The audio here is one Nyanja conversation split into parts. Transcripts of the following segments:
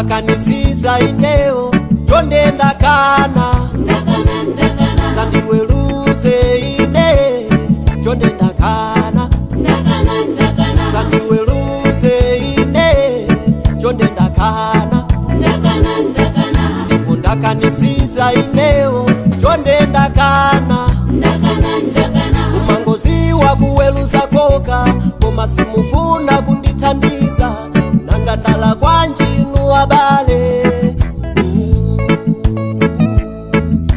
ndakanisiza ineo chonde ndakana sandiweluze ine chonde ndakana sandiweluze ine chonde ndakana ndipo ndakanisiza ineo chonde ndakana umangoziwa kuweluza koka koma simufuna kundithandiza nanga ndala kwanji inu abale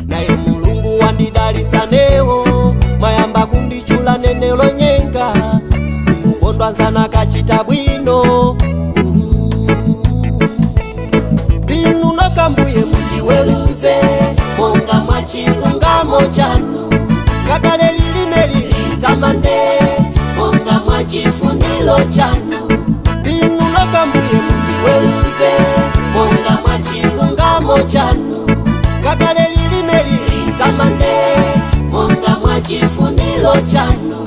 naye mulungu wandidalisanewo mayamba kundichula nenelo nyenga simukondwa nzana kachita bwino inu nokambuye mundiweluze monga mwachilungamo chanu kakale lilime lilitamande monga mwachifuniro chanu inu nokambuye mundiweluze monga mwachilungamo chanu kakale lilime lilitamande monga mwachifuniro chanu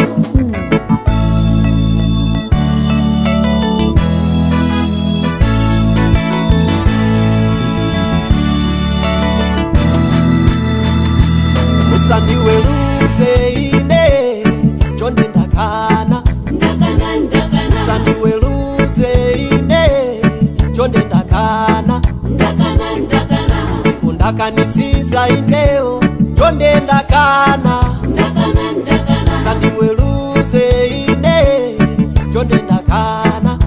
musandiweluze ine chonde ndakana musandiweluze ine chonde ndakana ndakanisiza ineo chonde ndakana musandiweluze ine chonde ndakana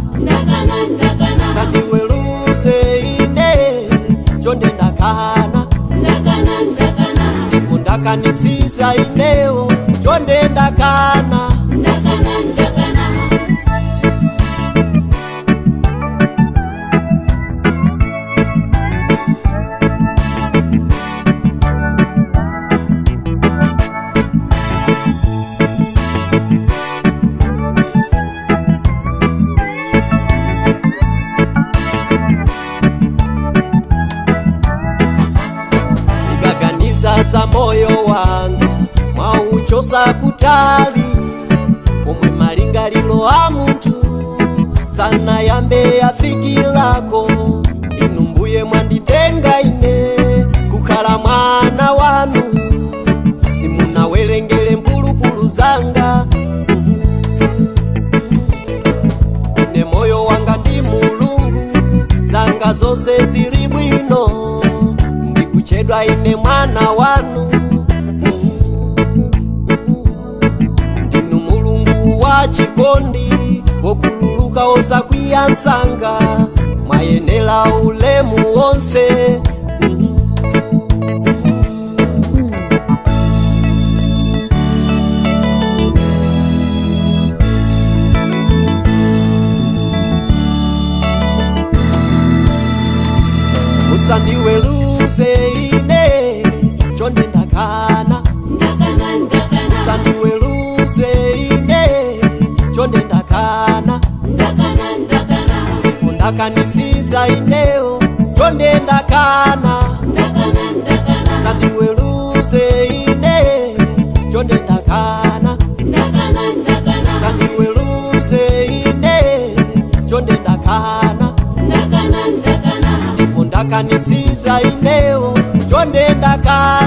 musandiweluze ine chonde ndakana ndakanisiza ineo chonde ndakana za moyo wanga mwauchosa kutali komwe malingalilo a munthu sana yambe yafikilako inu mbuye mwanditenga ine kukhala mwana wanu simunawelengele mpulupulu zanga ine moyo wanga ndi mulungu zanga zonse zili bwino ndikuchedwa ine mwana wanu ndinu mulungu wa chikondi wokululuka osakwiya nsanga mwayenera ulemu wonse musandiweluze ine chonde ndakana musandiweluze ine chonde ndakana ndakanisiza ineo chonde ndakana musandiweluze ine chonde ndakana musandiweluze ine chonde ndakana ndakanisiza ineo chonde ndakana